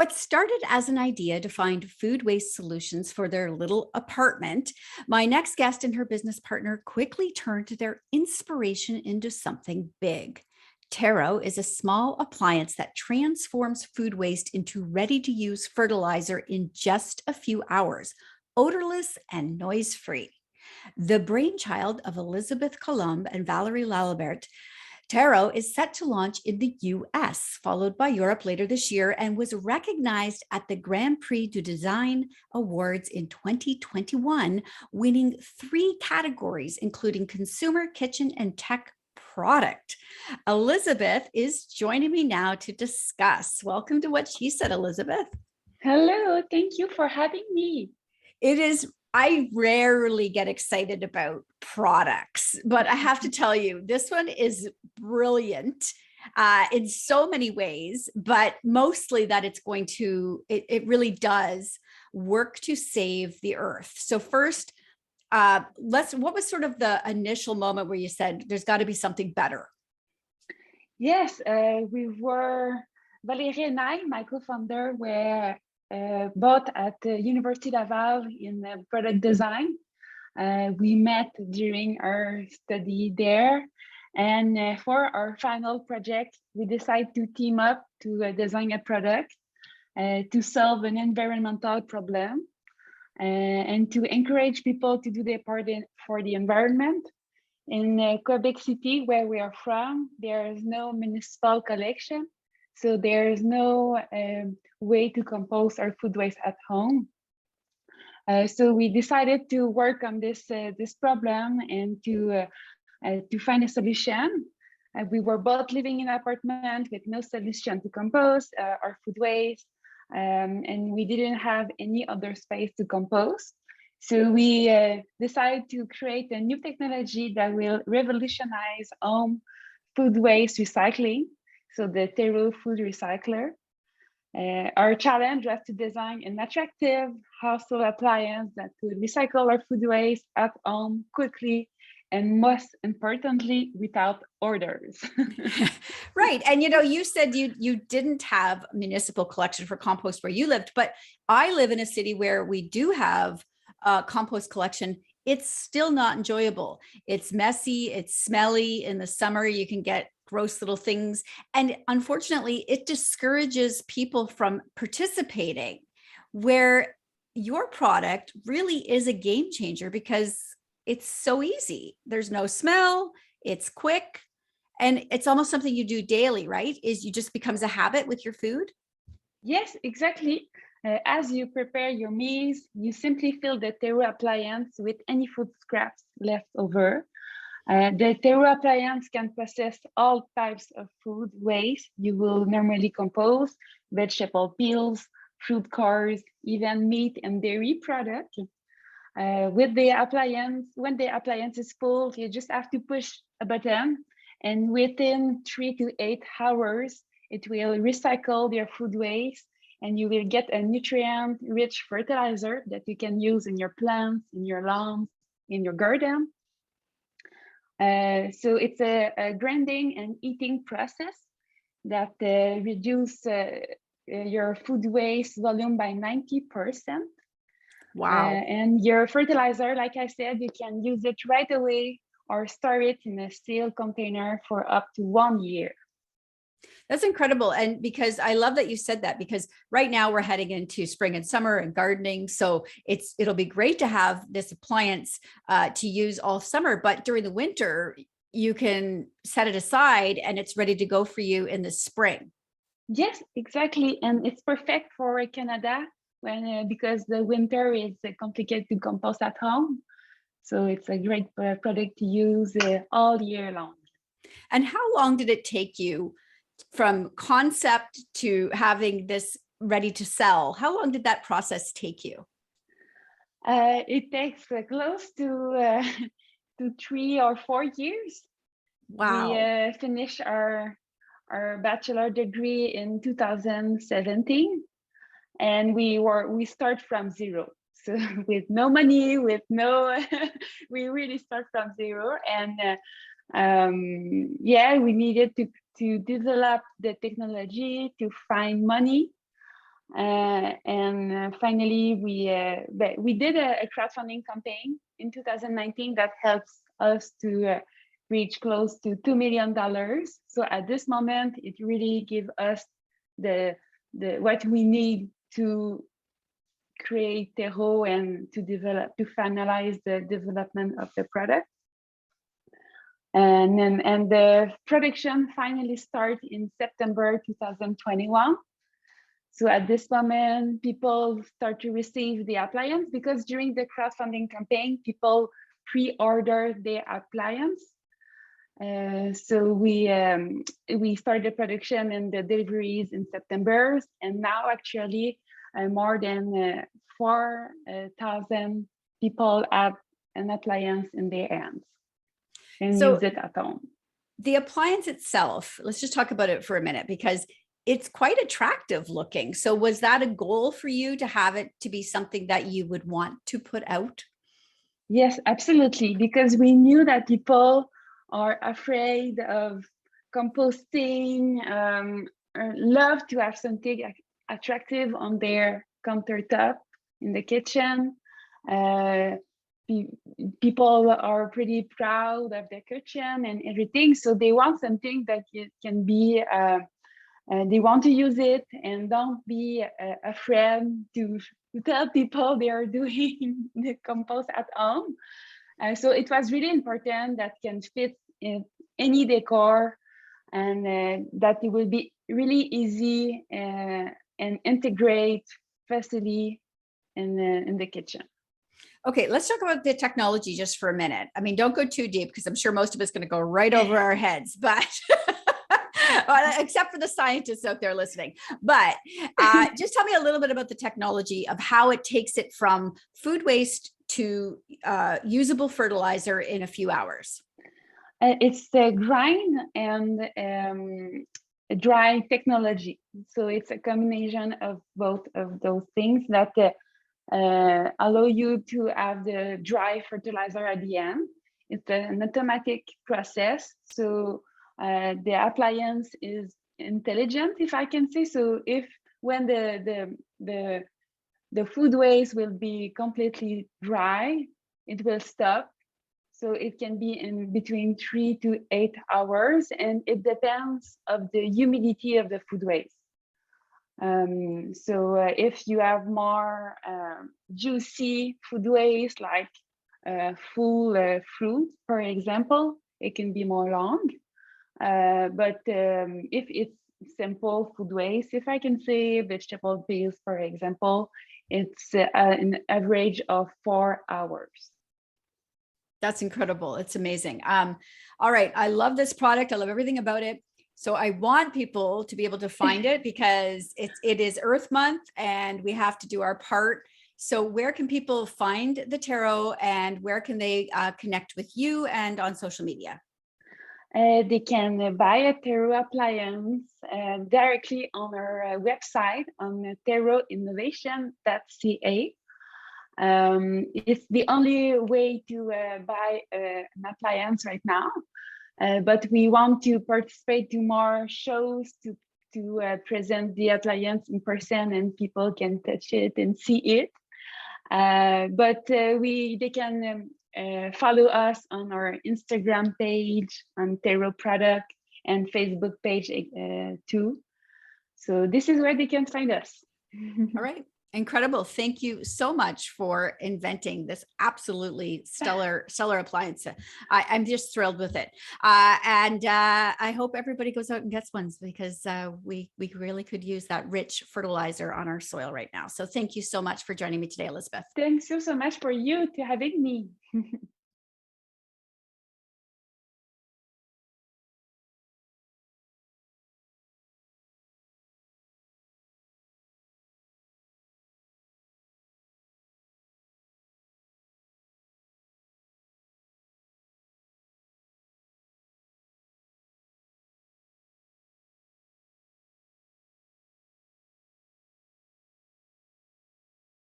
What started as an idea to find food waste solutions for their little apartment, my next guest and her business partner quickly turned their inspiration into something big. Tero is a small appliance that transforms food waste into ready to use fertilizer in just a few hours, odorless and noise free. The brainchild of Elizabeth Coulombe and Valérie Laliberté, Tero is set to launch in the US, followed by Europe later this year, and was recognized at the Grand Prix du Design Awards in 2021, winning 3 categories, including Consumer, Kitchen, and Tech Product. Elizabeth is joining me now to discuss. Welcome to What She Said, Elizabeth. Hello, thank you for having me. I rarely get excited about products, but I have to tell you, this one is brilliant in so many ways, but mostly that it really does work to save the earth. So first, what was sort of the initial moment where you said, there's got to be something better? Yes, Valérie and I, my co-founder, were both at the University Laval in product design. We met during our study there, and for our final project, we decided to team up to design a product to solve an environmental problem and to encourage people to do their part for the environment. In Quebec City, where we are from, there is no municipal collection. So there's no way to compost our food waste at home. So we decided to work on this problem and to find a solution. We were both living in an apartment with no solution to compost our food waste, and we didn't have any other space to compost. So we decided to create a new technology that will revolutionize home food waste recycling. So the Tero food recycler. Our challenge was to design an attractive household appliance that could recycle our food waste at home quickly and most importantly, without orders. Right. And you said you didn't have a municipal collection for compost where you lived, but I live in a city where we do have a compost collection. It's still not enjoyable. It's messy, it's smelly. In the summer, you can get gross little things. And unfortunately, it discourages people from participating, where your product really is a game changer because it's so easy. There's no smell, it's quick, and it's almost something you do daily, right? You just becomes a habit with your food. Yes, exactly. As you prepare your meals, you simply fill the Tero appliance with any food scraps left over. The Tero appliance can process all types of food waste you will normally compost: vegetable peels, fruit cores, even meat and dairy products. With the appliance, when the appliance is full, you just have to push a button, and within 3 to 8 hours, it will recycle your food waste, and you will get a nutrient-rich fertilizer that you can use in your plants, in your lawns, in your garden. So it's a grinding and eating process that reduce your food waste volume by 90%. Wow. And your fertilizer, like I said, you can use it right away or store it in a sealed container for up to 1 year. That's incredible. And because I love that you said that, because right now we're heading into spring and summer and gardening. So it'll be great to have this appliance to use all summer, but during the winter, you can set it aside and it's ready to go for you in the spring. Yes, exactly. And it's perfect for Canada because the winter is complicated to compost at home. So it's a great product to use all year long. And how long did it take you from concept to having this ready to sell? How long did that process take you? It takes close to 3 or 4 years. Wow. We finished our bachelor degree in 2017, and we start from zero. So with no money, we really start from zero. And we needed to develop the technology, to find money. Finally, we did a crowdfunding campaign in 2019 that helps us to reach close to $2 million. So at this moment, it really gives us the what we need to create Tero and to finalize the development of the product. And the production finally started in September 2021. So at this moment, people start to receive the appliance, because during the crowdfunding campaign, people pre-order the appliance. So we started production and the deliveries in September, and now actually more than 4,000 people have an appliance in their hands and use it at home. The appliance itself, let's just talk about it for a minute, because it's quite attractive looking. So was that a goal for you to have it to be something that you would want to put out? Yes, absolutely. Because we knew that people are afraid of composting, love to have something attractive on their countertop in the kitchen. People are pretty proud of their kitchen and everything. So they want something that it can be they want to use it and don't be afraid to tell people they are doing the compost at home. So it was really important that can fit in any decor, and that it will be really easy and integrate facility in the kitchen. Okay, let's talk about the technology just for a minute. I mean, don't go too deep, because I'm sure most of it's going to go right over our heads, but except for the scientists out there listening. But just tell me a little bit about the technology of how it takes it from food waste to usable fertilizer in a few hours. It's the grind and dry technology. So it's a combination of both of those things that allow you to have the dry fertilizer at the end. It's an automatic process. So the appliance is intelligent, if I can say. So if when the food waste will be completely dry, it will stop. So it can be in between 3 to 8 hours, and it depends of the humidity of the food waste. If you have more juicy food waste, like full fruit, for example, it can be more long. But if it's simple food waste, if I can say vegetable peels, for example, it's an average of 4 hours. That's incredible. It's amazing. All right. I love this product. I love everything about it. So I want people to be able to find it, because it is Earth Month and we have to do our part. So where can people find the Tero, and where can they connect with you and on social media? They can buy a Tero appliance directly on our website on teroinnovation.ca. It's the only way to buy an appliance right now, but we want to participate to more shows to present the appliance in person, and people can touch it and see it. They can follow us on our Instagram page, on Tero product, and Facebook page too. So this is where they can find us. All right. Incredible. Thank you so much for inventing this absolutely stellar appliance. I'm just thrilled with it. I hope everybody goes out and gets one, because we really could use that rich fertilizer on our soil right now. So thank you so much for joining me today, Elizabeth. Thanks so much for you to having me.